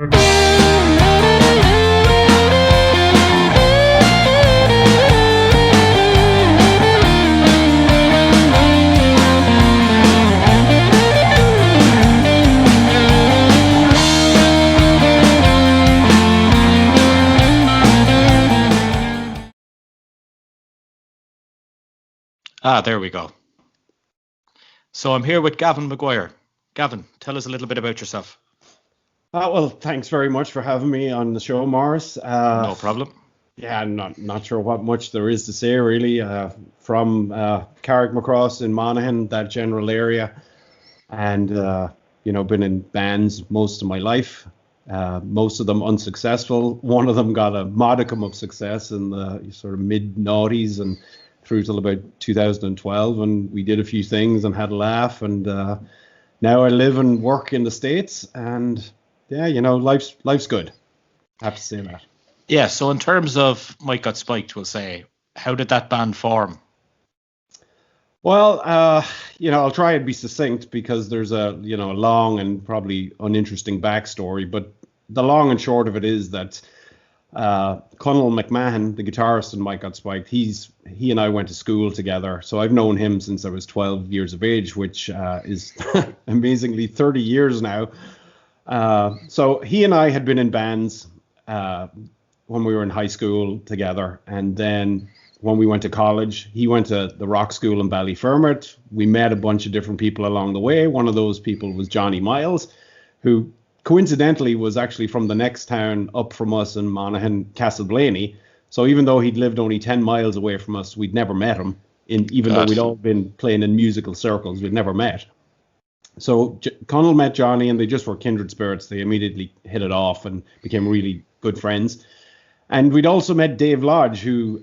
There we go. So I'm here with Gavin McGuire. Gavin, tell us a little bit about yourself. Well, thanks very much for having me on the show, Morris. No problem. Yeah, I'm not sure what much there is to say, really. From Carrickmacross in Monaghan, that general area, and been in bands most of my life. Most of them unsuccessful. One of them got a modicum of success in the sort of mid-noughties and through till about 2012, and we did a few things and had a laugh, and now I live and work in the States, and yeah, life's good. I have to say that. Yeah, so in terms of Mike Got Spiked, we'll say, how did that band form? Well, I'll try and be succinct because there's a long and probably uninteresting backstory, but the long and short of it is that Conal McMahon, the guitarist in Mike Got Spiked, he and I went to school together. So I've known him since I was 12 years of age, which is amazingly 30 years now. So he and I had been in bands when we were in high school together. And then when we went to college, he went to the rock school in Ballyfermot. We met a bunch of different people along the way. One of those people was Johnny Miles, who coincidentally was actually from the next town up from us in Monaghan, Castleblaney. So even though he'd lived only 10 miles away from us, we'd never met him. Even though we'd all been playing in musical circles, we'd never met. So Conal met Johnny, and they just were kindred spirits. They immediately hit it off and became really good friends. And we'd also met Dave Lodge, who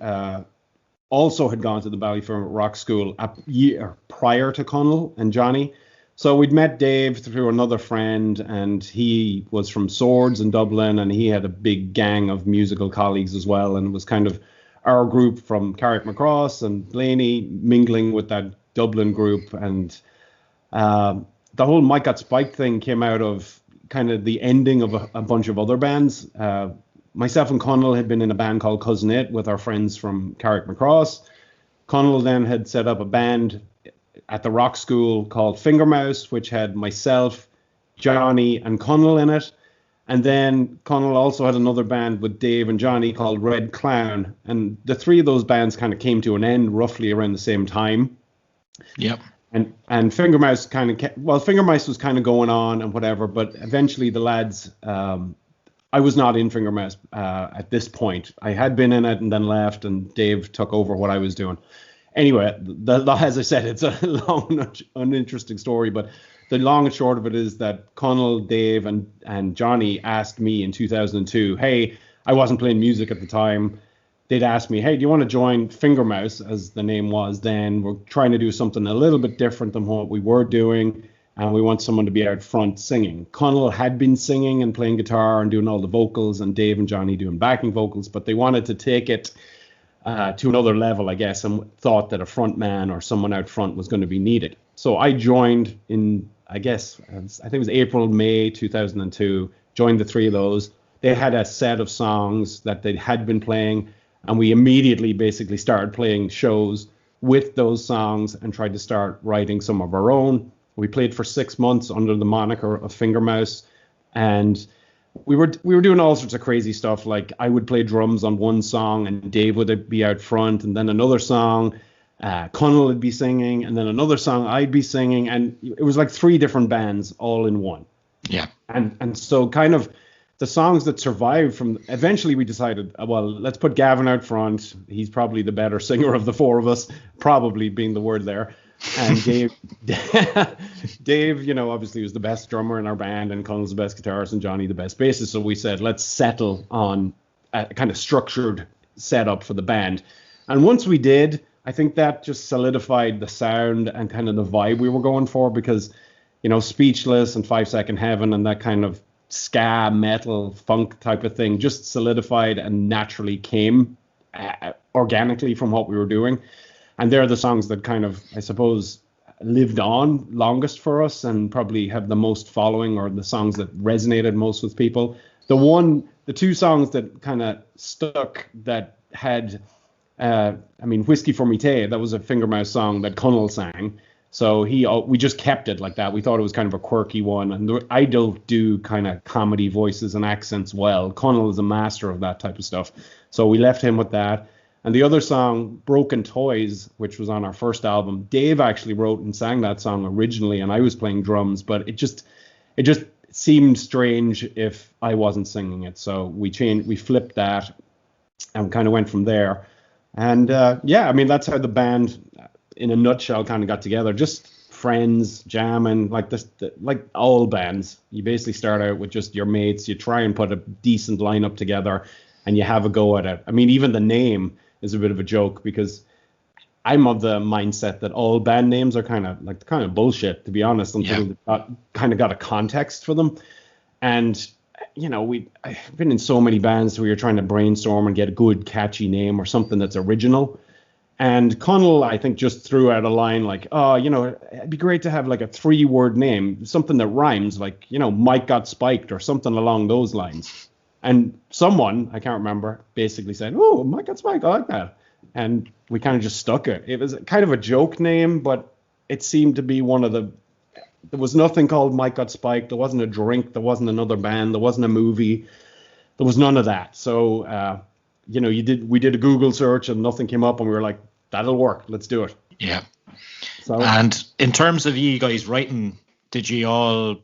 also had gone to the Ballyfermot Rock School a year prior to Conal and Johnny. So we'd met Dave through another friend, and he was from Swords in Dublin, and he had a big gang of musical colleagues as well, and was kind of our group from Carrickmacross and Blaney mingling with that Dublin group. And the whole Mike Got Spiked thing came out of kind of the ending of a bunch of other bands. Myself and Conal had been in a band called Cousin It with our friends from Carrickmacross. Conal then had set up a band at the rock school called Fingermouse, which had myself, Johnny, and Conal in it. And then Conal also had another band with Dave and Johnny called Red Clown. And the three of those bands kind of came to an end roughly around the same time. Yep. And Fingermouse Fingermouse was kind of going on and whatever, but eventually the lads, I was not in Fingermouse at this point. I had been in it and then left, and Dave took over what I was doing. Anyway, as I said, it's a long, uninteresting story, but the long and short of it is that Conal, Dave, and Johnny asked me in 2002, hey, I wasn't playing music at the time. They'd asked me, hey, do you want to join Fingermouse, as the name was then? We're trying to do something a little bit different than what we were doing, and we want someone to be out front singing. Conal had been singing and playing guitar and doing all the vocals, and Dave and Johnny doing backing vocals, but they wanted to take it to another level, I guess, and thought that a front man or someone out front was going to be needed. So I joined in, I think it was April, May 2002, joined the three of those. They had a set of songs that they had been playing, and we immediately basically started playing shows with those songs and tried to start writing some of our own. We played for 6 months under the moniker of Fingermouse, and we were doing all sorts of crazy stuff. Like I would play drums on one song and Dave would be out front, and then another song Conal would be singing, and then another song I'd be singing, and it was like 3 different bands all in one. Yeah. And so kind of the songs that survived from, eventually we decided, well, let's put Gavin out front. He's probably the better singer of the 4 of us, probably being the word there. And Dave, obviously was the best drummer in our band, and Conal's the best guitarist, and Johnny the best bassist. So we said, let's settle on a kind of structured setup for the band. And once we did, I think that just solidified the sound and kind of the vibe we were going for, because, Speechless and 5 Second Heaven and that kind of ska, metal, funk type of thing just solidified and naturally came organically from what we were doing. And they're the songs that kind of, I suppose, lived on longest for us and probably have the most following, or the songs that resonated most with people. The two songs that kind of stuck that had, Whiskey for Me Tay, that was a Fingermouse song that Connell sang. So we just kept it like that. We thought it was kind of a quirky one. And I don't do kind of comedy voices and accents well. Connell is a master of that type of stuff. So we left him with that. And the other song, Broken Toys, which was on our first album, Dave actually wrote and sang that song originally, and I was playing drums, but it just seemed strange if I wasn't singing it. So we flipped that and kind of went from there. And that's how the band in a nutshell kind of got together. Just friends jamming, like all bands. You basically start out with just your mates. You try and put a decent lineup together and you have a go at it. I mean, even the name is a bit of a joke, because I'm of the mindset that all band names are kind of bullshit, to be honest, until they've got a context for them. And I've been in so many bands where you're trying to brainstorm and get a good catchy name or something that's original. And Connell, I think, just threw out a line like, it'd be great to have like a 3-word name, something that rhymes, like, Mike Got Spiked or something along those lines. And someone, I can't remember, basically said, "Oh, Mike Got Spiked, I like that." And we kind of just stuck it. It was kind of a joke name, but it seemed to be there was nothing called Mike Got Spiked. There wasn't a drink. There wasn't another band. There wasn't a movie. There was none of that. So, we did a Google search and nothing came up, and we were like, that'll work. Let's do it. Yeah. So, and in terms of you guys writing, did you all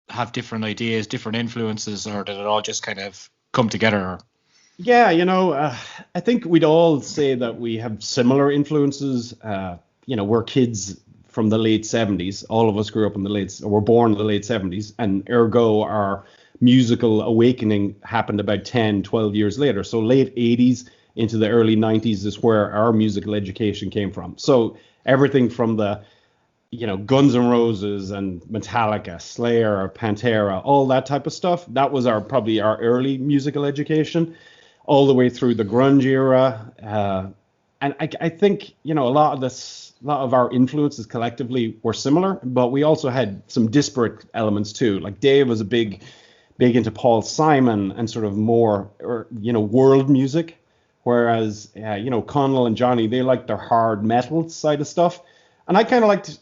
have different ideas, different influences, or did it all just kind of come together? Yeah, I think we'd all say that we have similar influences. We're kids from the late 70s. All of us grew up were born in the late 70s, and ergo our musical awakening happened about 10, 12 years later. So late 80s into the early 90s is where our musical education came from. So everything from the Guns N' Roses and Metallica, Slayer, Pantera, all that type of stuff. That was probably our early musical education, all the way through the grunge era. And I think, a lot of our influences collectively were similar, but we also had some disparate elements too. Like Dave was a big into Paul Simon and sort of more, world music. Whereas, Connell and Johnny, they liked their hard metal side of stuff. And I kind of liked,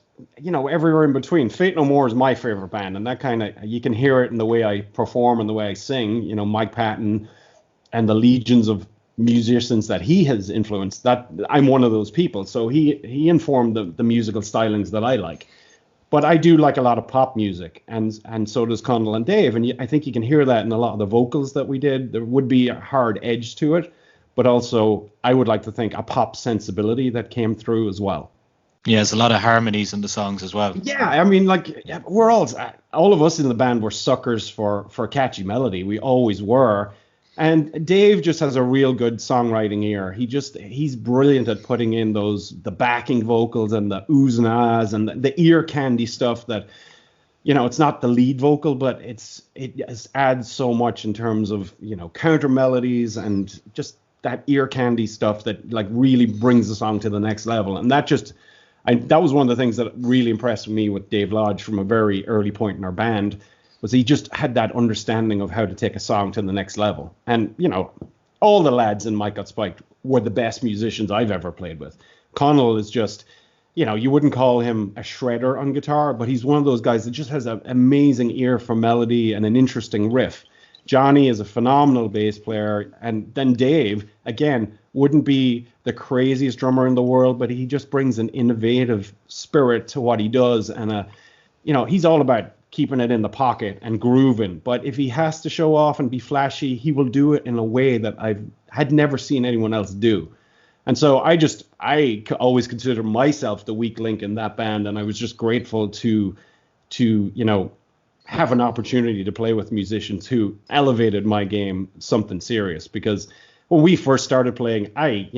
everywhere in between. Fate No More is my favorite band. And that kind of, you can hear it in the way I perform and the way I sing. Mike Patton and the legions of musicians that he has influenced, that I'm one of those people. So he informed the musical stylings that I like. But I do like a lot of pop music, and so does Connell and Dave. And I think you can hear that in a lot of the vocals that we did. There would be a hard edge to it, but also I would like to think a pop sensibility that came through as well. Yeah, there's a lot of harmonies in the songs as well. Yeah, I mean, we're all of us in the band were suckers for catchy melody. We always were. And Dave just has a real good songwriting ear. He's brilliant at putting in the backing vocals and the oohs and ahs and the ear candy stuff that, it's not the lead vocal, but it adds so much in terms of, counter melodies and just that ear candy stuff that like really brings the song to the next level. And that was one of the things that really impressed me with Dave Lodge from a very early point in our band. Was he just had that understanding of how to take a song to the next level. And, all the lads in Mike Got Spiked were the best musicians I've ever played with. Connell is just, you wouldn't call him a shredder on guitar, but he's one of those guys that just has an amazing ear for melody and an interesting riff. Johnny is a phenomenal bass player. And then Dave, again, wouldn't be the craziest drummer in the world, but he just brings an innovative spirit to what he does. And, he's all about keeping it in the pocket and grooving. But if he has to show off and be flashy, he will do it in a way that I had never seen anyone else do. And so I always consider myself the weak link in that band. And I was just grateful to have an opportunity to play with musicians who elevated my game something serious. Because when we first started playing, I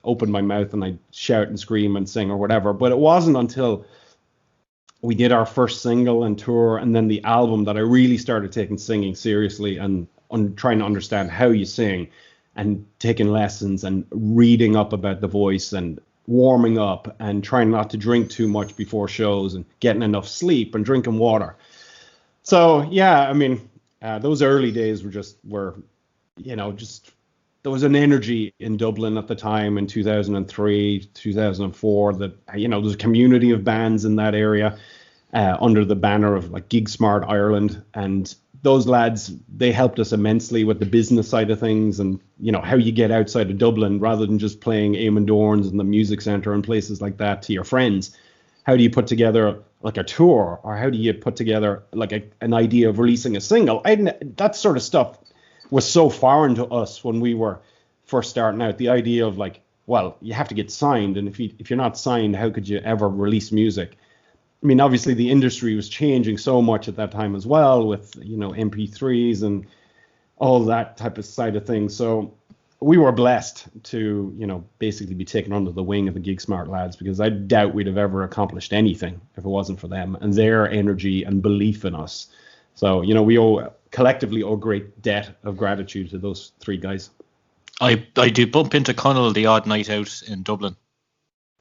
opened my mouth and I shout and scream and sing or whatever. But it wasn't until we did our first single and tour and then the album that I really started taking singing seriously and trying to understand how you sing and taking lessons and reading up about the voice and warming up and trying not to drink too much before shows and getting enough sleep and drinking water. So yeah, I mean, those early days were, just there was an energy in Dublin at the time in 2003, 2004 that, there's a community of bands in that area under the banner of like Gig Smart Ireland. And those lads, they helped us immensely with the business side of things and, how you get outside of Dublin rather than just playing Eamon Dorn's and the Music Centre and places like that to your friends. How do you put together like a tour, or how do you put together like an idea of releasing a single? That sort of stuff was so foreign to us when we were first starting out. The idea of like, well, you have to get signed, and if you're not signed, how could you ever release music? I mean, obviously the industry was changing so much at that time as well with, MP3s and all that type of side of things. So we were blessed to, basically be taken under the wing of the Gig Smart lads, because I doubt we'd have ever accomplished anything if it wasn't for them and their energy and belief in us. So, we collectively owe great debt of gratitude to those three guys. I do bump into Connell the odd night out in Dublin.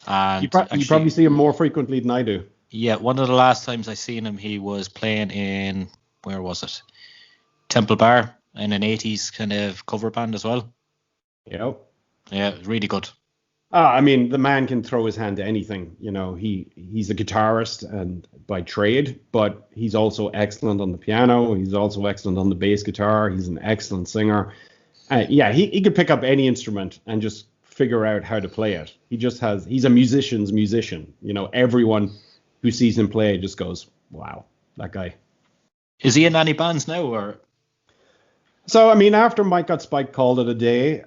And you probably see him more frequently than I do. Yeah, one of the last times I seen him, he was playing in, where was it? Temple Bar, in an 80s kind of cover band as well. Yep. Yeah, really good. I mean, the man can throw his hand to anything. He's a guitarist and by trade, but he's also excellent on the piano. He's also excellent on the bass guitar. He's an excellent singer. He could pick up any instrument and just figure out how to play it. He's a musician's musician. Everyone who sees him play just goes, wow, that guy. Is he in any bands now, or? So, I mean, after Mike Got Spiked called it a day,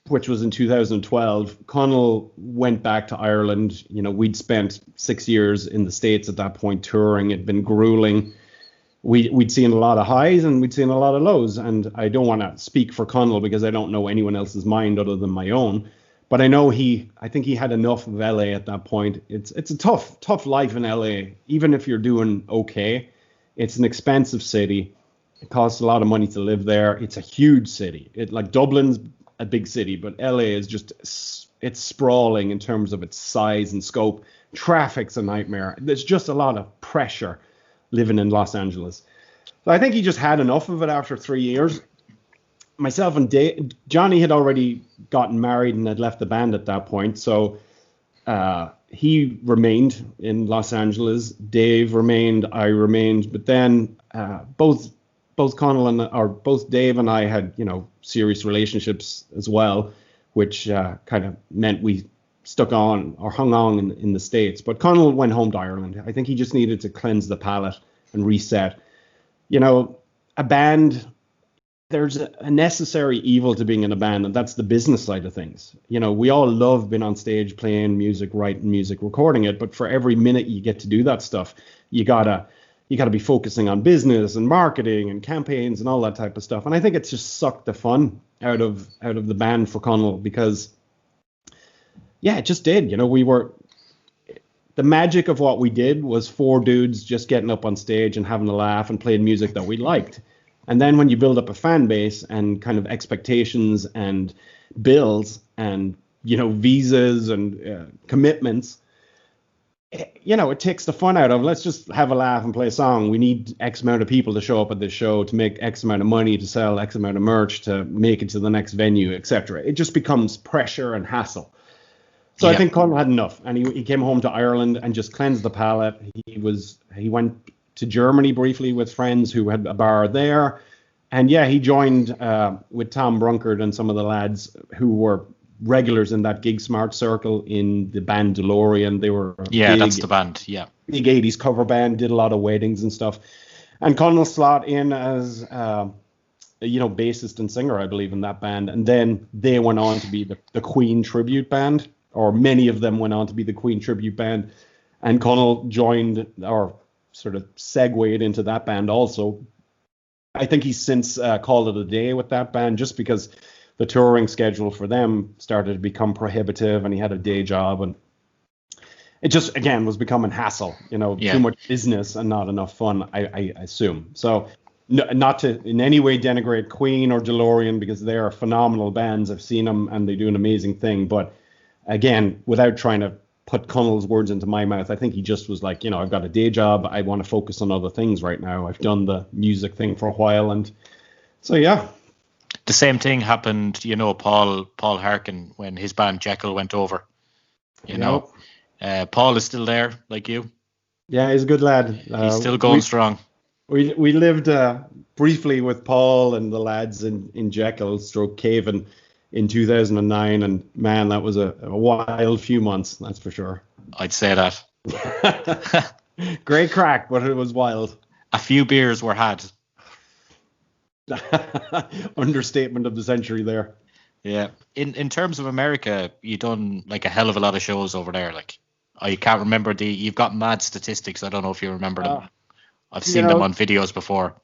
which was in 2012, Connell went back to Ireland. We'd spent 6 years in the States at that point touring. It'd been grueling. We'd seen a lot of highs and we'd seen a lot of lows. And I don't want to speak for Connell because I don't know anyone else's mind other than my own. But I know I think he had enough of LA at that point. It's a tough life in LA, even if you're doing okay. It's an expensive city. It costs a lot of money to live there. It's a huge city. Like Dublin's a big city, but LA is it's sprawling in terms of its size and scope. Traffic's a nightmare. There's just a lot of pressure living in Los Angeles. So I think he just had enough of it after 3 years. Myself and Johnny had already gotten married and had left the band at that point. So he remained in Los Angeles. Dave remained. I remained. But then both Connell both Dave and I had, serious relationships as well, which kind of meant we stuck on or hung on in the States. But Connell went home to Ireland. I think he just needed to cleanse the palate and reset. A band, there's a necessary evil to being in a band, and that's the business side of things. We all love being on stage, playing music, writing music, recording it. But for every minute you get to do that stuff, you gotta be focusing on business and marketing and campaigns and all that type of stuff. And I think it's just sucked the fun out of the band for Connell because, it just did. The magic of what we did was four dudes just getting up on stage and having a laugh and playing music that we liked. And then when you build up a fan base and kind of expectations and bills and, visas and commitments, it takes the fun out of, let's just have a laugh and play a song. We need X amount of people to show up at this show to make X amount of money, to sell X amount of merch, to make it to the next venue, etc. It just becomes pressure and hassle. So I think Connell had enough, and he came home to Ireland and just cleansed the palate. He went to Germany briefly with friends who had a bar there, and he joined with Tom Brunkard and some of the lads who were regulars in that Gig Smart circle in the band DeLorean. They were that's the band, big 80s cover band, did a lot of weddings and stuff. And Connell slot in as bassist and singer, I believe, in that band, and then they went on to be the Queen tribute band. Or many of them went on to be the Queen tribute band, and Connell joined or sort of segued into that band also. I think he's since called it a day with that band just because the touring schedule for them started to become prohibitive, and he had a day job, and it just again was becoming hassle. Too much business and not enough fun. I assume so. No, not to in any way denigrate Queen or DeLorean because they are phenomenal bands. I've seen them and they do an amazing thing, but again, without trying to put Connell's words into my mouth, I think he just was like, I've got a day job. I want to focus on other things right now. I've done the music thing for a while. And so, yeah. The same thing happened, Paul Harkin, when his band Jekyll went over. Paul is still there, like you. Yeah, he's a good lad. He's still going strong. We lived briefly with Paul and the lads in Jekyll, Caven, in 2009, and man, that was a wild few months, that's for sure. I'd say that. Great crack, but it was wild. A few beers were had. Understatement of the century there. Yeah. In terms of America, you've done like a hell of a lot of shows over there. Like, I can't remember you've got mad statistics. I don't know if you remember them. I've seen them on videos before.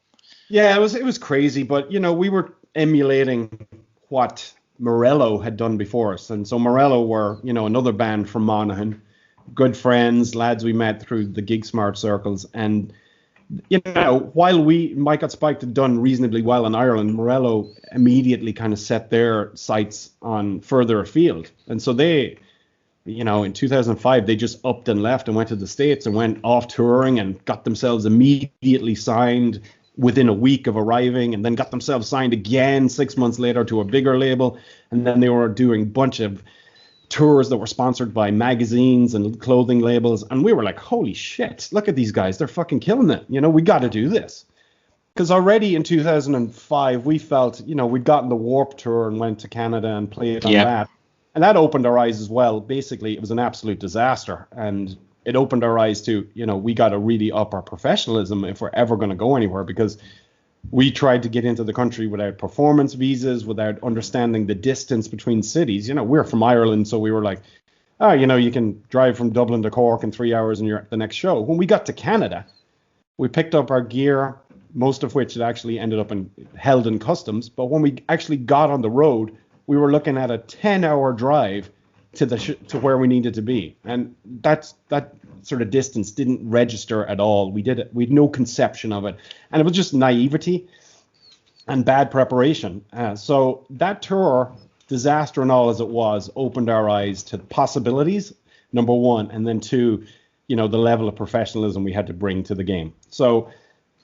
Yeah, it was crazy, but we were emulating what Morello had done before us. And so Morello were, another band from Monaghan, good friends, lads we met through the Gig Smart circles. And, while Mike Got Spiked had done reasonably well in Ireland, Morello immediately kind of set their sights on further afield. And so they, in 2005, they just upped and left and went to the States and went off touring and got themselves immediately signed within a week of arriving, and then got themselves signed again 6 months later to a bigger label. And then they were doing a bunch of tours that were sponsored by magazines and clothing labels. And we were like, holy shit, look at these guys. They're fucking killing it. We got to do this. Because already in 2005, we felt, we'd gotten the Warped Tour and went to Canada and played on that. And that opened our eyes as well. Basically, it was an absolute disaster. And it opened our eyes to, we got to really up our professionalism if we're ever going to go anywhere, because we tried to get into the country without performance visas, without understanding the distance between cities. We're from Ireland, so we were like, you can drive from Dublin to Cork in 3 hours and you're at the next show. When we got to Canada, we picked up our gear, most of which had actually ended up held in customs. But when we actually got on the road, we were looking at a 10-hour drive to where we needed to be. And that sort of distance didn't register at all. We had no conception of it. And it was just naivety and bad preparation. So that tour, disaster and all as it was, opened our eyes to possibilities, number one, and then two, the level of professionalism we had to bring to the game. So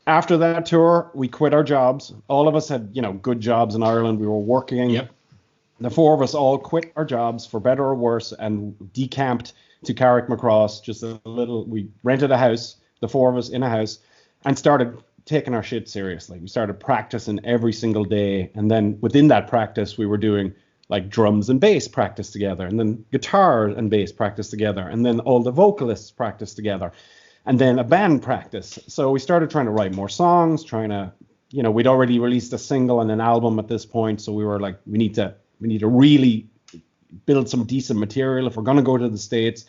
after that tour, we quit our jobs. All of us had, good jobs in Ireland. We were working. Yep. The four of us all quit our jobs, for better or worse, and decamped to Carrickmacross. We rented a house, the four of us in a house, and started taking our shit seriously. We started practicing every single day. And then within that practice, we were doing like drums and bass practice together, and then guitar and bass practice together, and then all the vocalists practice together, and then a band practice. So we started trying to write more songs, we'd already released a single and an album at this point. So we were like, we need to really build some decent material. If we're going to go to the States,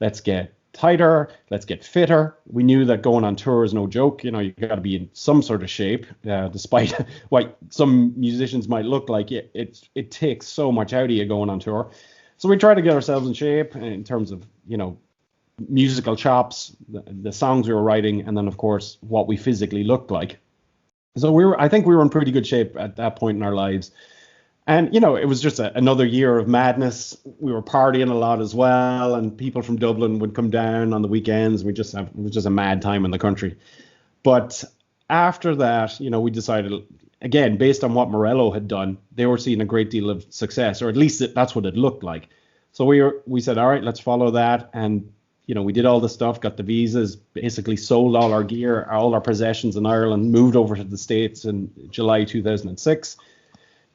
let's get tighter, let's get fitter. We knew that going on tour is no joke. You got to be in some sort of shape, despite what some musicians might look like. It takes so much out of you going on tour. So we tried to get ourselves in shape in terms of, musical chops, the songs we were writing, and then, of course, what we physically looked like. So I think we were in pretty good shape at that point in our lives. And, it was just another year of madness. We were partying a lot as well, and people from Dublin would come down on the weekends. It was just a mad time in the country. But after that, we decided, again, based on what Morello had done, they were seeing a great deal of success, or at least that's what it looked like. So we said, all right, let's follow that. And, we did all the stuff, got the visas, basically sold all our gear, all our possessions in Ireland, moved over to the States in July 2006,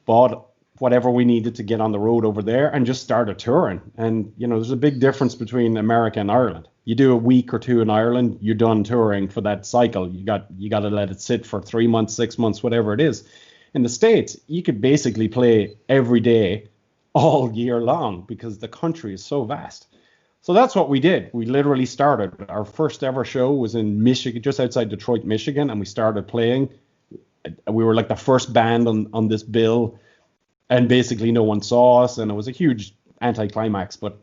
bought whatever we needed to get on the road over there, and just started touring. And, there's a big difference between America and Ireland. You do a week or two in Ireland, you're done touring for that cycle. You got to let it sit for 3 months, 6 months, whatever it is. In the States, you could basically play every day all year long because the country is so vast. So that's what we did. We literally started. Our first ever show was in Michigan, just outside Detroit, Michigan, and we started playing. We were like the first band on this bill, and basically no one saw us, and it was a huge anticlimax. But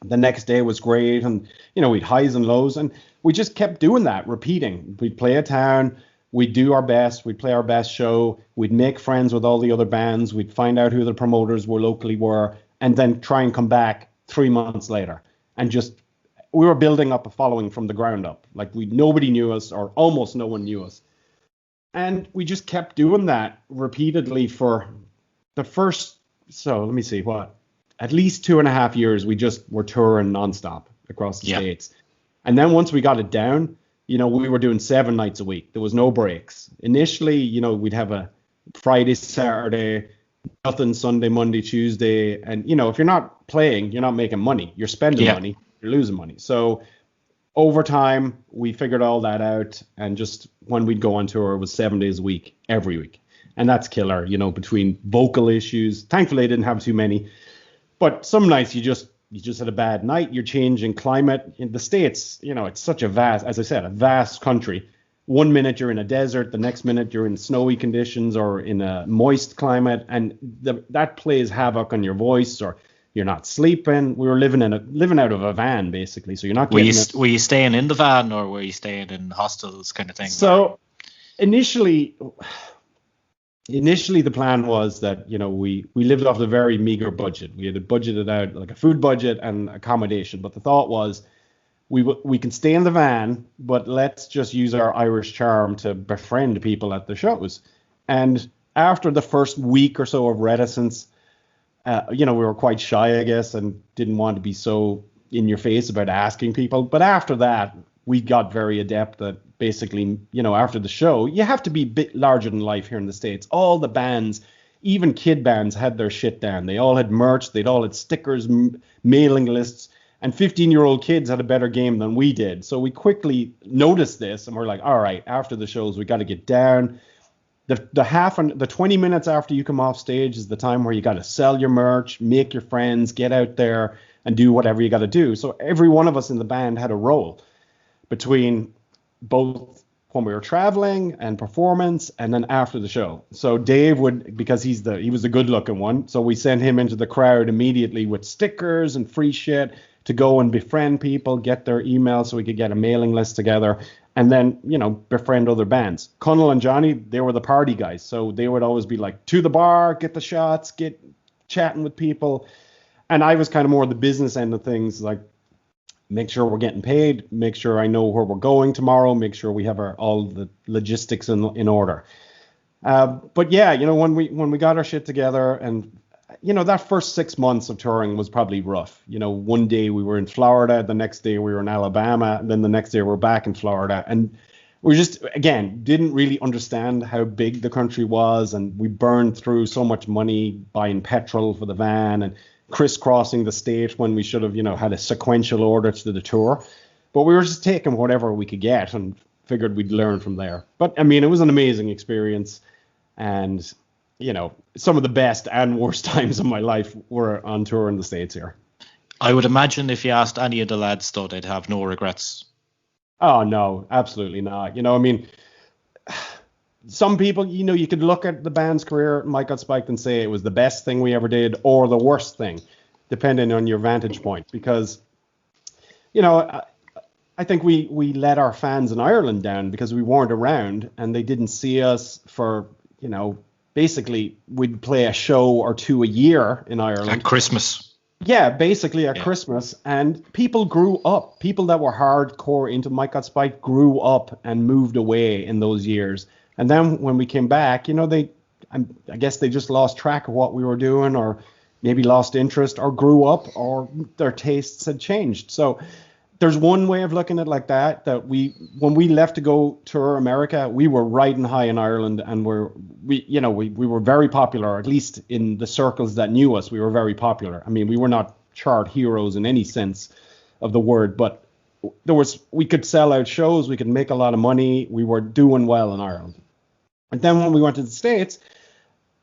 the next day was great, and we'd highs and lows, and we just kept doing that, repeating. We'd play a town, we'd do our best, we'd play our best show, we'd make friends with all the other bands, we'd find out who the promoters were locally, and then try and come back 3 months later, and we were building up a following from the ground up. Like nobody knew us, or almost no one knew us. And we just kept doing that repeatedly for the first, so let me see, at least 2.5 years, we just were touring nonstop across the States. And then once we got it down, we were doing 7 nights a week. There was no breaks. Initially, we'd have a Friday, Saturday, nothing Sunday, Monday, Tuesday. And, if you're not playing, you're not making money. You're spending money, you're losing money. So over time, we figured all that out. And just when we'd go on tour, it was 7 days a week, every week. And that's killer, between vocal issues. Thankfully, I didn't have too many. But some nights you just had a bad night. You're changing climate. In the States, it's such a vast country. 1 minute you're in a desert, the next minute you're in snowy conditions or in a moist climate, and that plays havoc on your voice, or you're not sleeping. We were living out of a van basically, so you're not getting. Were you staying in the van, or were you staying in hostels, kind of thing? So initially the plan was that we lived off a very meager budget. We had budgeted out like a food budget and accommodation, but the thought was, we can stay in the van, but let's just use our Irish charm to befriend people at the shows. And after the first week or so of reticence, we were quite shy, I guess, and didn't want to be so in your face about asking people. But after that, we got very adept at basically, after the show, you have to be a bit larger than life here in the States. All the bands, even kid bands, had their shit down. They all had merch. They'd all had stickers, mailing lists. And 15-year-old kids had a better game than we did. So we quickly noticed this, and we're like, all right, after the shows, we got to get down. The 20 minutes after you come off stage is the time where you got to sell your merch, make your friends, get out there and do whatever you got to do. So every one of us in the band had a role between both when we were traveling and performance, and then after the show. So Dave because he was the good looking one. So we sent him into the crowd immediately with stickers and free shit to go and befriend people, get their emails so we could get a mailing list together, and then, befriend other bands. Connell and Johnny, they were the party guys. So they would always be like, to the bar, get the shots, get chatting with people. And I was kind of more the business end of things, like make sure we're getting paid, make sure I know where we're going tomorrow, make sure we have all the logistics in order. But yeah, when we got our shit together, and that first 6 months of touring was probably rough. One day we were in Florida, the next day we were in Alabama, and then the next day we're back in Florida. And we just, again, didn't really understand how big the country was. And we burned through so much money buying petrol for the van and crisscrossing the state when we should have, had a sequential order to the tour. But we were just taking whatever we could get and figured we'd learn from there. But I mean, it was an amazing experience. And some of the best and worst times of my life were on tour in the States here. I would imagine if you asked any of the lads, though, they'd have no regrets. Oh, no, absolutely not. Some people, you could look at the band's career, Mike Got Spiked, and say it was the best thing we ever did or the worst thing, depending on your vantage point. Because, I think we let our fans in Ireland down because we weren't around and they didn't see us for, basically, we'd play a show or two a year in Ireland. At Christmas. Yeah, basically at Christmas. And people grew up. People that were hardcore into Mike Got Spiked grew up and moved away in those years. And then when we came back, I guess they just lost track of what we were doing, or maybe lost interest, or grew up, or their tastes had changed. So there's one way of looking at it like that when we left to go tour America, we were riding high in Ireland, and we were very popular, at least in the circles that knew us. We were very popular. I mean, we were not chart heroes in any sense of the word, but we could sell out shows, we could make a lot of money, we were doing well in Ireland. And then when we went to the States,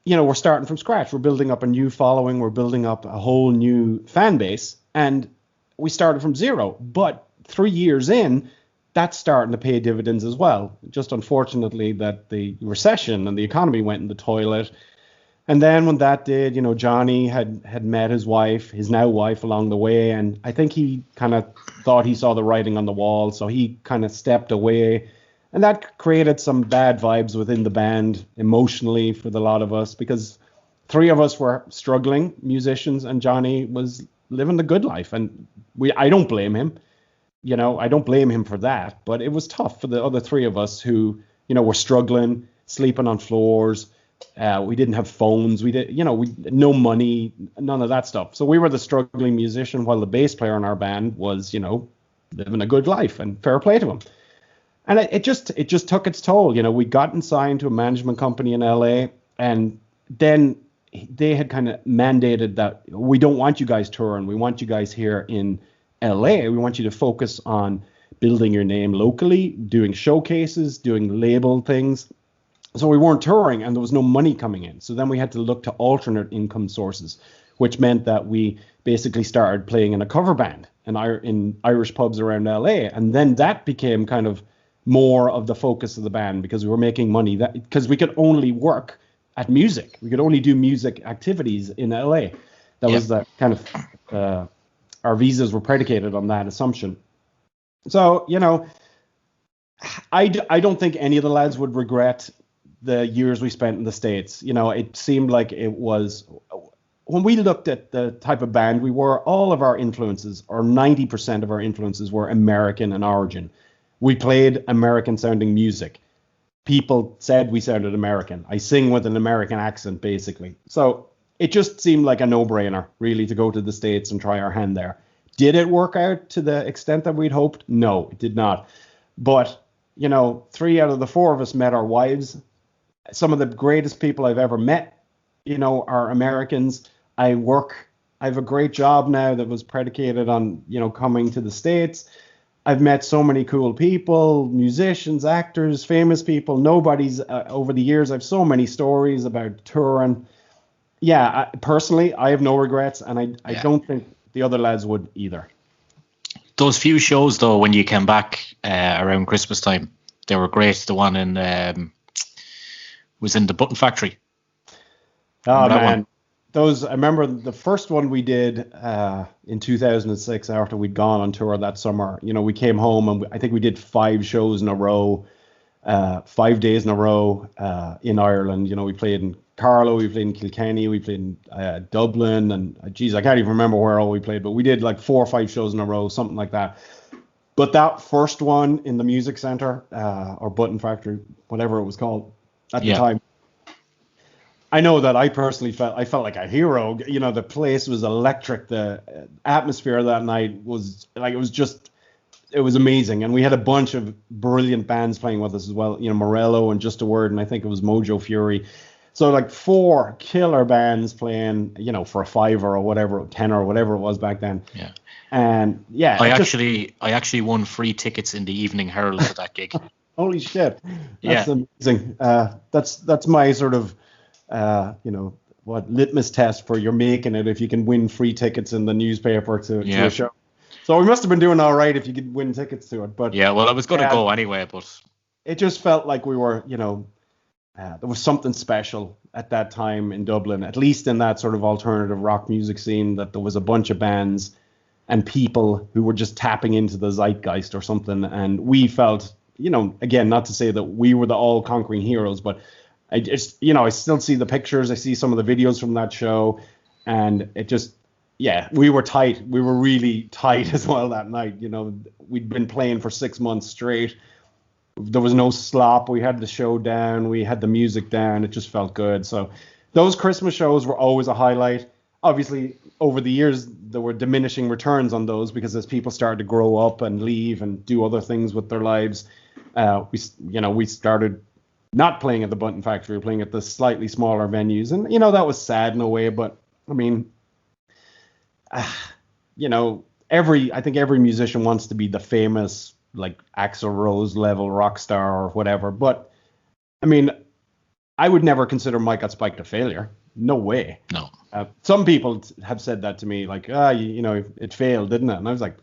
we're starting from scratch. We're building up a new following, we're building up a whole new fan base, and we started from zero. But 3 years in, that's starting to pay dividends as well. Just unfortunately that the recession and the economy went in the toilet. And then when that did, Johnny had met his now wife along the way. And I think he kind of thought he saw the writing on the wall. So he kind of stepped away. And that created some bad vibes within the band emotionally for the lot of us, because 3 of us were struggling musicians and Johnny was living the good life. And I don't blame him. I don't blame him for that. But it was tough for the other three of us who, were struggling, sleeping on floors. We didn't have phones. We no money, none of that stuff. So we were the struggling musician while the bass player in our band was, living a good life, and fair play to him. And it just took its toll. We'd gotten signed to a management company in LA, and then they had kind of mandated that we don't want you guys touring. We want you guys here in LA. We want you to focus on building your name locally, doing showcases, doing label things. So we weren't touring, and there was no money coming in. So then we had to look to alternate income sources, which meant that we basically started playing in a cover band in Irish pubs around LA. And then that became kind of more of the focus of the band, because we were making money because we could only work at music. We could only do music activities in LA. That was the kind of our visas were predicated on that assumption. So, I don't think any of the lads would regret the years we spent in the States. It seemed like it was, when we looked at the type of band we were, all of our influences, or 90% of our influences, were American in origin. We played American sounding music. People said we sounded American. I sing with an American accent, basically. So it just seemed like a no-brainer, really, to go to the States and try our hand there. Did it work out to the extent that we'd hoped? No, it did not. But, 3 out of the 4 of us met our wives. Some of the greatest people I've ever met, are Americans. I have a great job now that was predicated on, coming to the States. I've met so many cool people, musicians, actors, famous people. Nobody's over the years. I have so many stories about touring. Yeah, personally, I have no regrets, and I don't think the other lads would either. Those few shows, though, when you came back around Christmas time, they were great. The one in was in the Button Factory. Oh man, I remember the first one we did in 2006 after we'd gone on tour that summer. We came home, and I think we did 5 shows in a row, 5 days in a row in Ireland. We played in Carlow, we played in Kilkenny, we played in Dublin, and I can't even remember where all we played, but we did like 4 or 5 shows in a row, something like that. But that first one in the Music Centre, or Button Factory, whatever it was called at the time, I know that I personally felt like a hero. The place was electric. The atmosphere that night was like, it was amazing. And we had a bunch of brilliant bands playing with us as well. Morello and Just a Word, and I think it was Mojo Fury. So like 4 killer bands playing, for a $5 or whatever, $10 or whatever it was back then. Yeah. And yeah, I actually won free tickets in the Evening Herald for that gig. Holy shit! That's amazing. That's my sort of litmus test for you're making it if you can win free tickets in the newspaper to a show. So we must have been doing all right if you could win tickets to it. But yeah, well, I was going to go anyway, but it just felt like we were, there was something special at that time in Dublin, at least in that sort of alternative rock music scene, that there was a bunch of bands and people who were just tapping into the zeitgeist or something. And we felt, again, not to say that we were the all-conquering heroes, but I just, I still see the pictures. I see some of the videos from that show, and it just, we were tight. We were really tight as well that night. We'd been playing for 6 months straight. There was no slop. We had the show down. We had the music down. It just felt good. So those Christmas shows were always a highlight. Obviously, over the years, there were diminishing returns on those, because as people started to grow up and leave and do other things with their lives, we started not playing at the Button Factory, playing at the slightly smaller venues. And, that was sad in a way. But, I mean, I think every musician wants to be the famous, like, Axl Rose level rock star or whatever. But, I mean, I would never consider Mike Got Spiked a failure. No way. No. Some people have said that to me, like, it failed, didn't it? And I was like,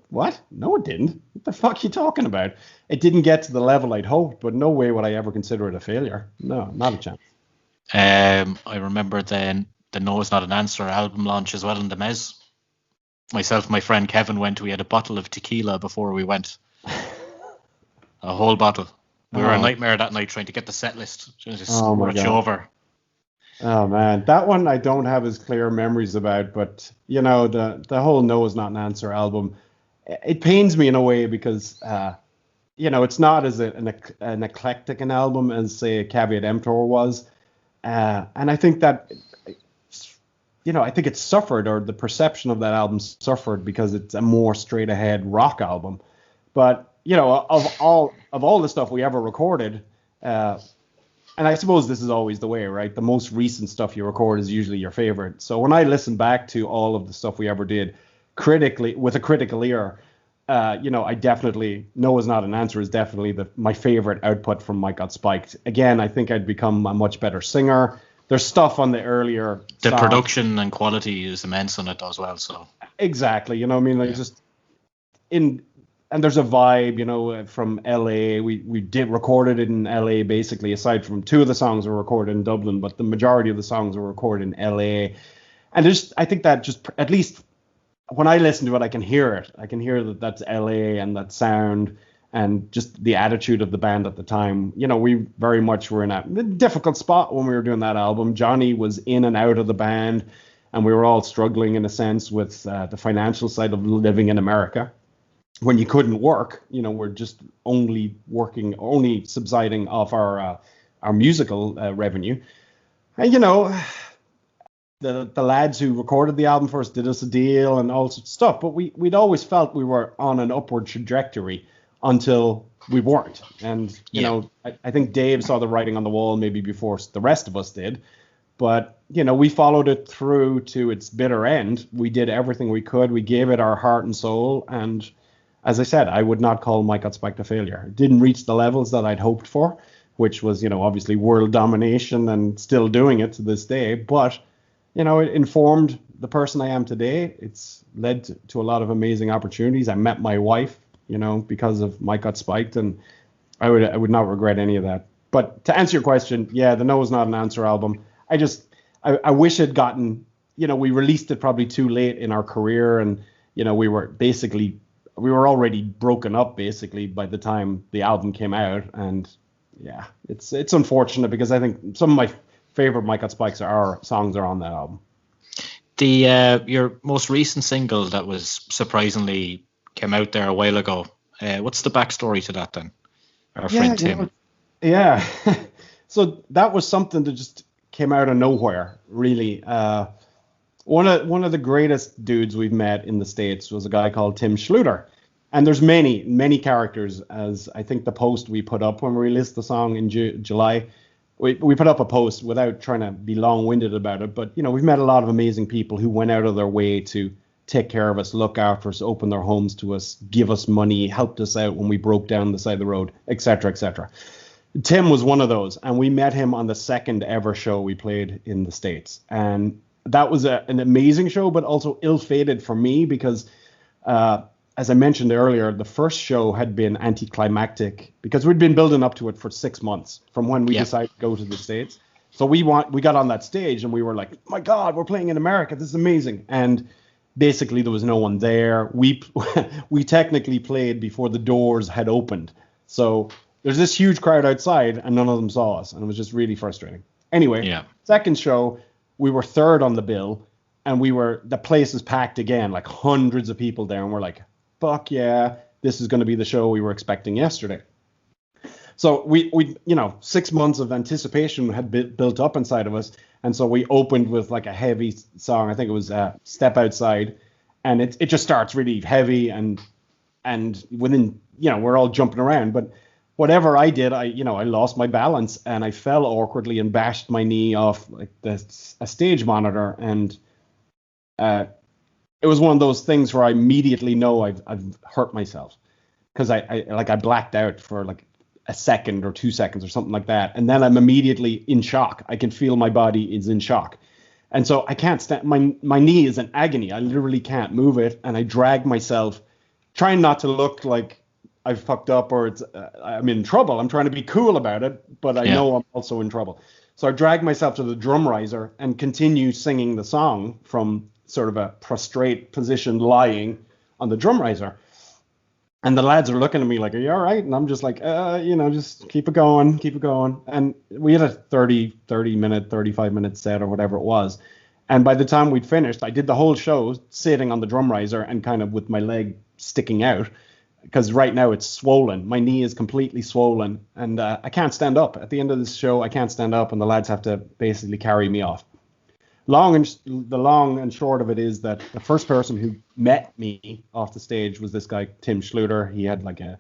what? No, it didn't. What the fuck are you talking about? It didn't get to the level I'd hoped, but no way would I ever consider it a failure. No, not a chance. I remember the No Is Not an Answer album launch as well in the Mez. Myself and my friend Kevin went. We had a bottle of tequila before we went. A whole bottle. We were a nightmare that night trying to get the set list. Just rush over. Oh man, that one I don't have as clear memories about, but the whole No Is Not an Answer album, it pains me in a way because it's not as an eclectic an album as say Caveat Emptor was, and I think that I think it suffered, or the perception of that album suffered because it's a more straight ahead rock album. But of all the stuff we ever recorded, and I suppose this is always the way, right? The most recent stuff you record is usually your favorite. So when I listen back to all of the stuff we ever did, critically with a critical ear, I definitely No Is Not an Answer is definitely my favorite output from Mike Got Spiked. Again, I think I'd become a much better singer. There's stuff on the earlier The songs. production and quality is immense on it as well. So Exactly, what I mean, like just and there's a vibe, from LA. We did recorded it in LA basically, aside from two of the songs were recorded in Dublin, but the majority of the songs were recorded in LA. And I think that just, at least when I listen to it, I can hear it. I can hear that that's LA and that sound and just the attitude of the band at the time. We very much were in a difficult spot when we were doing that album. Johnny was in and out of the band, and we were all struggling in a sense with the financial side of living in America. When you couldn't work, we're just only subsiding off our musical revenue. And, the lads who recorded the album first did us a deal and all sorts of stuff, but we'd always felt we were on an upward trajectory until we weren't. And, I think Dave saw the writing on the wall maybe before the rest of us did. But, we followed it through to its bitter end. We did everything we could. We gave it our heart and soul. And as I said, I would not call Mike Got Spiked a failure. It didn't reach the levels that I'd hoped for, which was, obviously world domination and still doing it to this day. But, it informed the person I am today. It's led to a lot of amazing opportunities. I met my wife, because of Mike Got Spiked, and I would not regret any of that. But to answer your question, yeah, the No Is Not an Answer album, I wish it gotten, we released it probably too late in our career, and, we were already broken up basically by the time the album came out. And yeah, it's unfortunate because I think some of my favorite Mike Got Spikes songs are on that album. Your most recent single that was surprisingly came out there a while ago. What's the backstory to that then? Our friend Tim. Yeah. So that was something that just came out of nowhere, really. One of the greatest dudes we've met in the States was a guy called Tim Schluter. And there's many, many characters, as I think the post we put up when we released the song in July, we put up a post without trying to be long-winded about it. But, we've met a lot of amazing people who went out of their way to take care of us, look after us, open their homes to us, give us money, helped us out when we broke down the side of the road, etc., etc. Tim was one of those. And we met him on the second ever show we played in the States. And that was an amazing show, but also ill-fated for me because, as I mentioned earlier, the first show had been anticlimactic because we'd been building up to it for 6 months from when we decided to go to the States. So we got on that stage and we were like, my God, we're playing in America. This is amazing. And basically there was no one there. We technically played before the doors had opened. So there's this huge crowd outside and none of them saw us. And it was just really frustrating. Anyway, second show, we were third on the bill and the place is packed again, like hundreds of people there. And we're like, fuck yeah, this is going to be the show we were expecting yesterday. So we 6 months of anticipation had built up inside of us. And so we opened with like a heavy song. I think it was Step Outside. And it just starts really heavy and within, we're all jumping around. But whatever I did, I lost my balance and I fell awkwardly and bashed my knee off like a stage monitor. And it was one of those things where I immediately know I've hurt myself because I blacked out for like a second or 2 seconds or something like that. And then I'm immediately in shock. I can feel my body is in shock. And so I can't stand, my knee is in agony. I literally can't move it. And I drag myself, trying not to look like I've fucked up or I'm in trouble. I'm trying to be cool about it, but I know I'm also in trouble. So I drag myself to the drum riser and continue singing the song from sort of a prostrate position lying on the drum riser. And the lads are looking at me like, are you all right? And I'm just like, just keep it going, keep it going. And we had a 30-minute, 35-minute set or whatever it was. And by the time we'd finished, I did the whole show sitting on the drum riser and kind of with my leg sticking out, because right now it's swollen. My knee is completely swollen, and I can't stand up. At the end of this show, I can't stand up, and the lads have to basically carry me off. The long and short of it is that the first person who met me off the stage was this guy, Tim Schluter. He had like a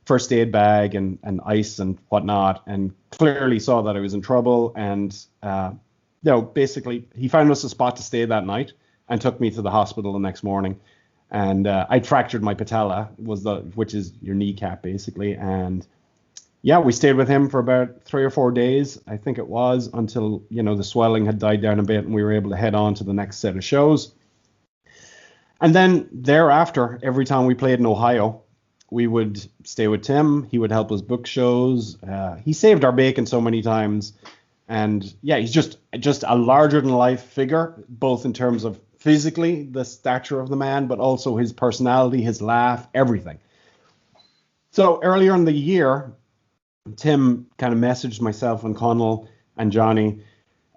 first aid bag and ice and whatnot, and clearly saw that I was in trouble. And, basically he found us a spot to stay that night and took me to the hospital the next morning. And I'd fractured my patella, which is your kneecap basically. And yeah, we stayed with him for about 3 or 4 days, I think it was, until, the swelling had died down a bit and we were able to head on to the next set of shows. And then thereafter, every time we played in Ohio, we would stay with Tim. He would help us book shows. He saved our bacon so many times. And yeah, he's just a larger than life figure, both in terms of physically the stature of the man, but also his personality, his laugh, everything. So earlier in the year, Tim kind of messaged myself and Connell and Johnny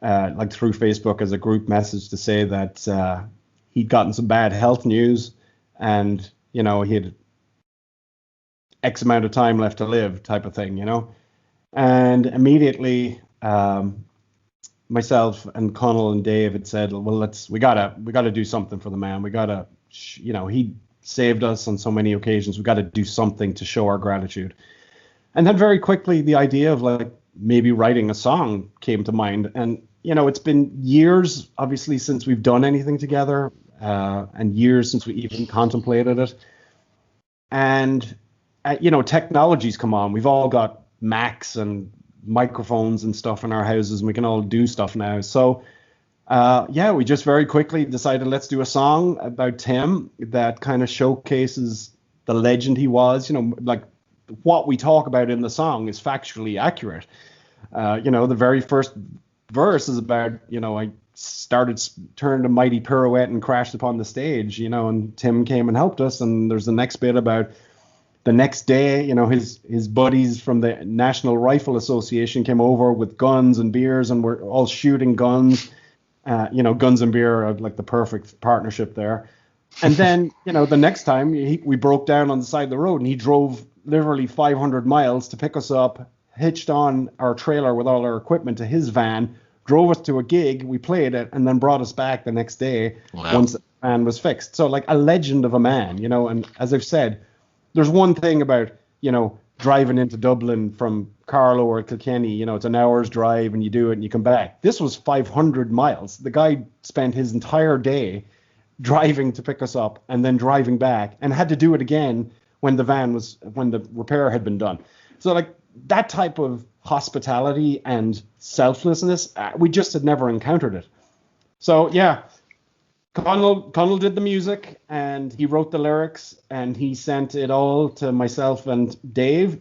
through Facebook as a group message to say that he'd gotten some bad health news, and he had X amount of time left to live, type of thing, And immediately myself and Connell and Dave had said, well, we gotta do something for the man. We gotta, he saved us on so many occasions. We got to do something to show our gratitude. And then very quickly, the idea of maybe writing a song came to mind. And, it's been years, obviously, since we've done anything together, and years since we even contemplated it. And, technology's come on. We've all got Macs and microphones and stuff in our houses, and we can all do stuff now. So, we just very quickly decided, let's do a song about Tim that kind of showcases the legend he was, what we talk about in the song is factually accurate. The very first verse is about, I turned a mighty pirouette and crashed upon the stage, and Tim came and helped us. And there's the next bit about the next day, his buddies from the National Rifle Association came over with guns and beers, and we're all shooting guns. Guns and beer are like the perfect partnership there. And then, the next time we broke down on the side of the road, and he drove literally 500 miles to pick us up, hitched on our trailer with all our equipment to his van, drove us to a gig, we played it, and then brought us back the next day. Wow. Once the van was fixed. So a legend of a man, and as I've said, there's one thing about, driving into Dublin from Carlow or Kilkenny, it's an hour's drive and you do it and you come back. This was 500 miles. The guy spent his entire day driving to pick us up and then driving back, and had to do it again when the repair had been done. So that type of hospitality and selflessness, we just had never encountered it. So yeah, Connell did the music and he wrote the lyrics and he sent it all to myself and Dave.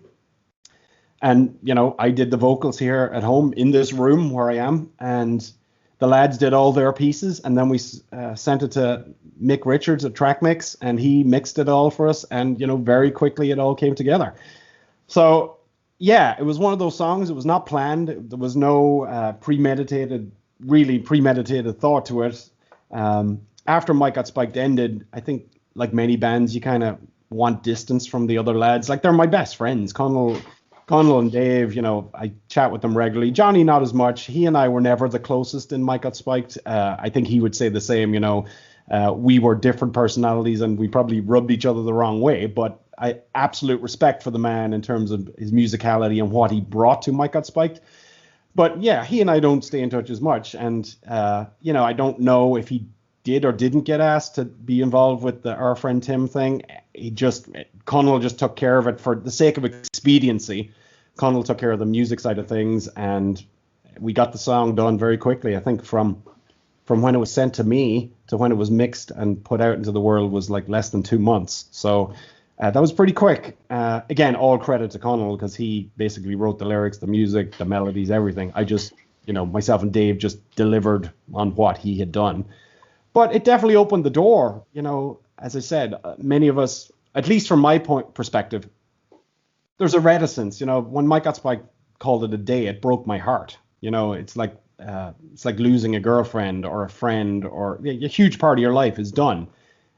And, I did the vocals here at home in this room where I am, and the lads did all their pieces, and then we sent it to Mick Richards at Track Mix, and he mixed it all for us, and, very quickly it all came together. So, yeah, it was one of those songs. It was not planned. There was no premeditated thought to it. After Mike Got Spiked ended, I think, like many bands, you kind of want distance from the other lads. They're my best friends. Connell and Dave, I chat with them regularly. Johnny, not as much. He and I were never the closest in Mike Got Spiked. I think he would say the same, we were different personalities and we probably rubbed each other the wrong way. But I absolute respect for the man in terms of his musicality and what he brought to Mike Got Spiked. But yeah, he and I don't stay in touch as much. And, I don't know if he did or didn't get asked to be involved with the Our Friend Tim thing. Connell just took care of it for the sake of expediency. Connell took care of the music side of things, and we got the song done very quickly. I think from when it was sent to me to when it was mixed and put out into the world was less than 2 months. So that was pretty quick. Again, all credit to Connell, because he basically wrote the lyrics, the music, the melodies, everything. I just, myself and Dave just delivered on what he had done. But it definitely opened the door. As I said, many of us at least from my perspective, there's a reticence. When Mike Got Spiked called it a day, it broke my heart. It's like losing a girlfriend or a friend, or a huge part of your life is done.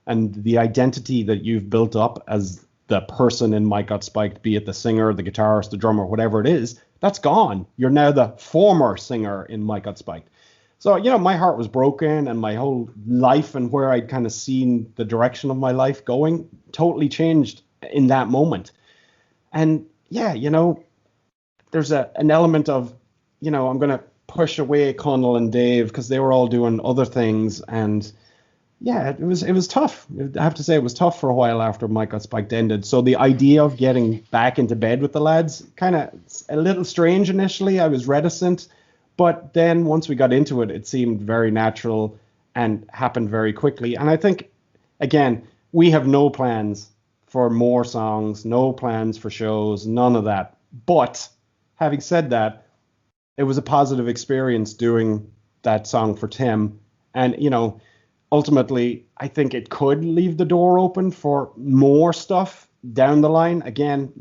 And the identity that you've built up as the person in Mike Got Spiked, be it the singer, the guitarist, the drummer, whatever it is, that's gone. You're now the former singer in Mike Got Spiked. So, my heart was broken, and my whole life and where I'd kind of seen the direction of my life going totally changed in that moment. And yeah, there's an element of, I'm going to push away Connell and Dave because they were all doing other things. And yeah, it was tough. I have to say it was tough for a while after Mike Got Spiked ended. So the idea of getting back into bed with the lads, kind of a little strange initially. I was reticent. But then once we got into it, it seemed very natural and happened very quickly. And I think, again, we have no plans for more songs, no plans for shows, none of that. But having said that, it was a positive experience doing that song for Tim. And, ultimately, I think it could leave the door open for more stuff down the line. Again,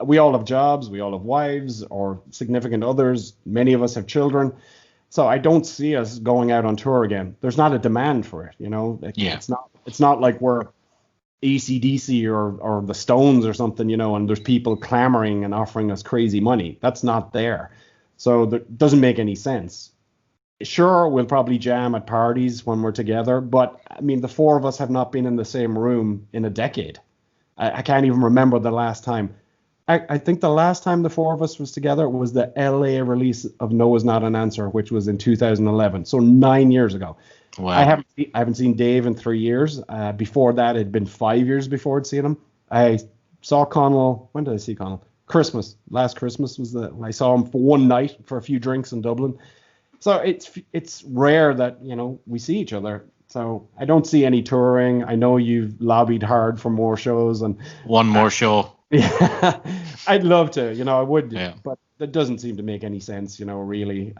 we all have jobs, we all have wives or significant others. Many of us have children. So I don't see us going out on tour again. There's not a demand for it, Yeah. It's not like we're AC/DC or the Stones or something, and there's people clamoring and offering us crazy money. That's not there. So that doesn't make any sense. Sure, we'll probably jam at parties when we're together, but I mean, the four of us have not been in the same room in a decade. I can't even remember the last time. I think the last time the four of us was together was the LA release of No Is Not an Answer, which was in 2011, so 9 years ago. Wow. I haven't seen Dave in 3 years. Before that, it had been 5 years before I'd seen him. I saw Connell. When did I see Connell? Christmas. Last Christmas was I saw him for one night for a few drinks in Dublin. So it's rare that we see each other. So I don't see any touring. I know you've lobbied hard for more shows and one more show. Yeah, I'd love to. I would, yeah. But that doesn't seem to make any sense, really.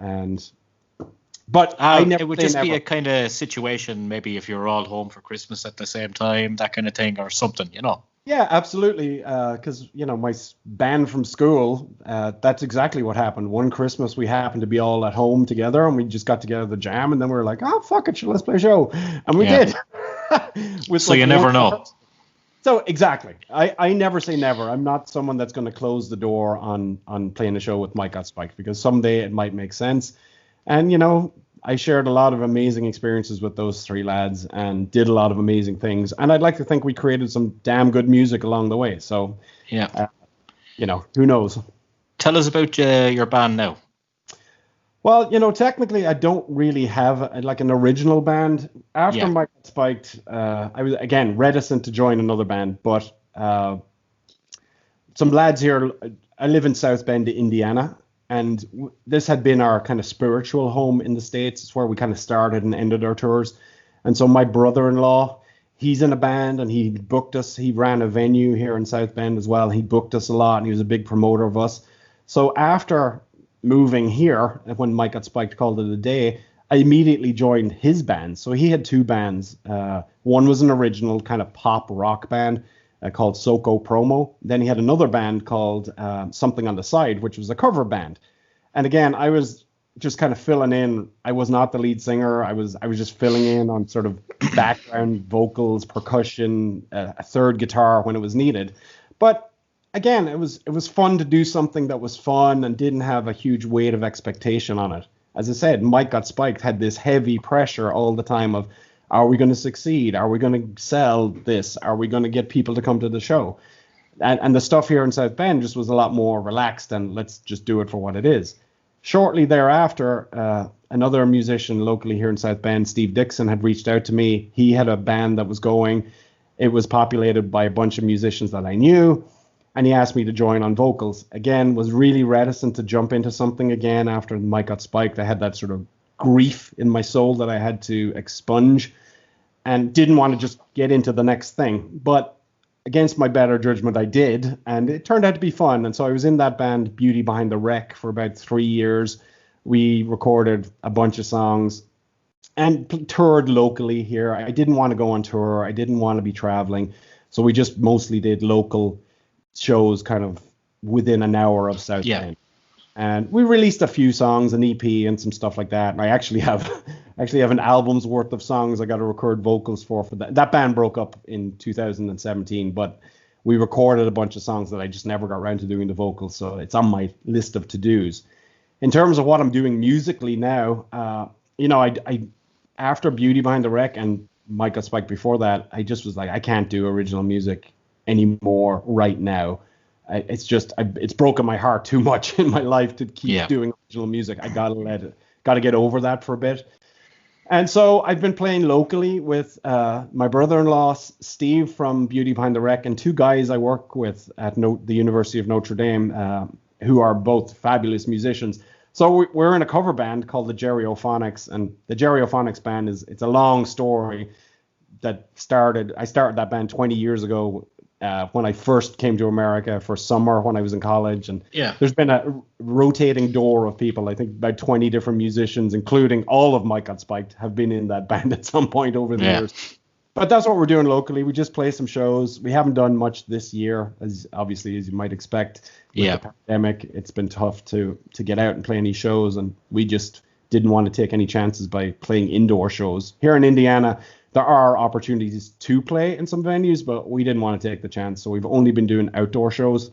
But I never. It would just be a kind of situation, maybe if you're all home for Christmas at the same time, that kind of thing, or something, Yeah, absolutely. Because my band from school, that's exactly what happened. One Christmas we happened to be all at home together, and we just got together to jam, and then we were like, "Oh fuck it, let's play a show," and we did. So you never know. So exactly, I never say never. I'm not someone that's going to close the door on playing a show with Mike Got Spiked, because someday it might make sense. And I shared a lot of amazing experiences with those three lads and did a lot of amazing things. And I'd like to think we created some damn good music along the way. So, yeah, who knows? Tell us about your band now. Well, technically I don't really have an original band. After Mike Got Spiked, I was, again, reticent to join another band. But some lads here, I live in South Bend, Indiana. And this had been our kind of spiritual home in the States. It's where we kind of started and ended our tours. And so my brother-in-law, he's in a band, and he booked us. He ran a venue here in South Bend as well. He booked us a lot, and he was a big promoter of us. So after moving here, when Mike Got Spiked called it a day, I immediately joined his band. So he had two bands. One was an original kind of pop rock band called Soko Promo. Then he had another band called Something on the Side, which was a cover band. And again, I was just kind of filling in. I was not the lead singer. I was just filling in on sort of background vocals, percussion, a third guitar when it was needed. But again, it was fun to do something that was fun and didn't have a huge weight of expectation on it. As I said, Mike Got Spiked had this heavy pressure all the time of, are we going to succeed? Are we going to sell this? Are we going to get people to come to the show? And the stuff here in South Bend just was a lot more relaxed, and let's just do it for what it is. Shortly thereafter, another musician locally here in South Bend, Steve Dixon, had reached out to me. He had a band that was going. It was populated by a bunch of musicians that I knew, and he asked me to join on vocals. Again, was really reticent to jump into something again after Mike Got Spiked. I had that sort of grief in my soul that I had to expunge, and didn't want to just get into the next thing. But against my better judgment, I did, and it turned out to be fun. And so I was in that band, Beauty Behind the Wreck, for about 3 years. We recorded a bunch of songs and toured locally here. I didn't want to go on tour. I didn't want to be traveling. So we just mostly did local shows kind of within an hour of South Bend. And we released a few songs, an EP and some stuff like that. And I actually have an album's worth of songs I got to record vocals for that. That band broke up in 2017, but we recorded a bunch of songs that I just never got around to doing the vocals. So it's on my list of to-dos. In terms of what I'm doing musically now, I after Beauty Behind the Wreck and Mike Got Spiked before that, I just was like, I can't do original music anymore right now. It's broken my heart too much in my life to keep doing original music. I gotta get over that for a bit. And so I've been playing locally with my brother-in-law, Steve from Beauty Behind the Wreck, and two guys I work with at the University of Notre Dame, who are both fabulous musicians. So we're in a cover band called the Geriophonics, and the Geriophonics band it's a long story that I started that band 20 years ago when I first came to America for summer when I was in college. And there's been a rotating door of people. I think about 20 different musicians, including all of Mike Got Spiked, have been in that band at some point over the years. But that's what we're doing locally. We just play some shows. We haven't done much this year, as you might expect. With the pandemic, it's been tough to get out and play any shows, and we just didn't want to take any chances by playing indoor shows. Here in Indiana, there are opportunities to play in some venues, but we didn't want to take the chance. So we've only been doing outdoor shows.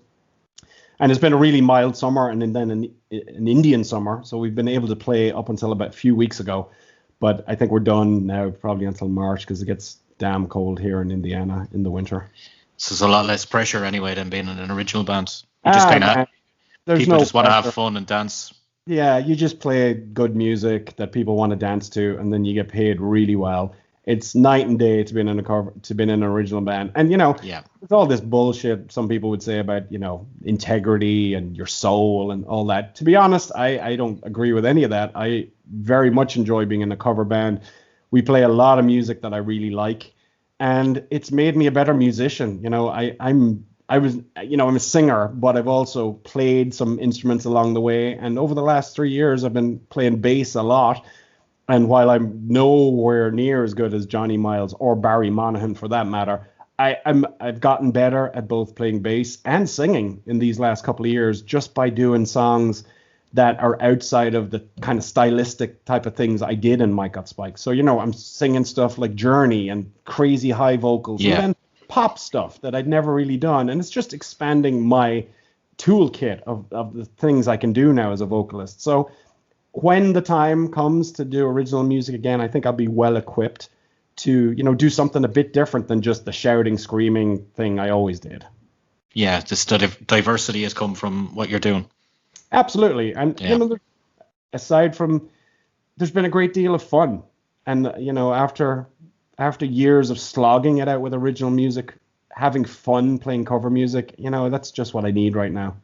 And it's been a really mild summer and then an Indian summer. So we've been able to play up until about a few weeks ago. But I think we're done now probably until March because it gets damn cold here in Indiana in the winter. So there's a lot less pressure anyway than being in an original band. You just kind of people just want to have fun and dance. Yeah, you just play good music that people want to dance to, and then you get paid really well. It's night and day to be in an original band. And it's all this bullshit some people would say about, integrity and your soul and all that. To be honest, I don't agree with any of that. I very much enjoy being in a cover band. We play a lot of music that I really like, and it's made me a better musician. I'm a singer, but I've also played some instruments along the way. And over the last 3 years, I've been playing bass a lot. And while I'm nowhere near as good as Johnny Miles or Barry Monaghan for that matter, I've gotten better at both playing bass and singing in these last couple of years just by doing songs that are outside of the kind of stylistic type of things I did in Mike Got Spiked. So, I'm singing stuff like Journey and crazy high vocals and then pop stuff that I'd never really done. And it's just expanding my toolkit of the things I can do now as a vocalist. So when the time comes to do original music again, I think I'll be well equipped to, do something a bit different than just the shouting, screaming thing I always did. Yeah, just the diversity has come from what you're doing. Absolutely. And, aside from, there's been a great deal of fun. And, after years of slogging it out with original music, having fun playing cover music, that's just what I need right now.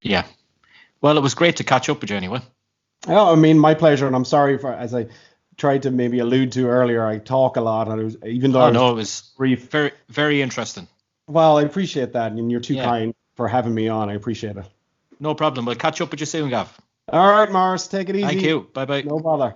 Yeah. Well, it was great to catch up with you anyway. Oh, I mean, my pleasure. And I'm sorry as I tried to maybe allude to earlier, I talk a lot. And it was brief. Very, very interesting. Well, I appreciate that. And you're too kind for having me on. I appreciate it. No problem. We'll catch up with you soon, Gav. All right, Morris. Take it easy. Thank you. Bye-bye. No bother.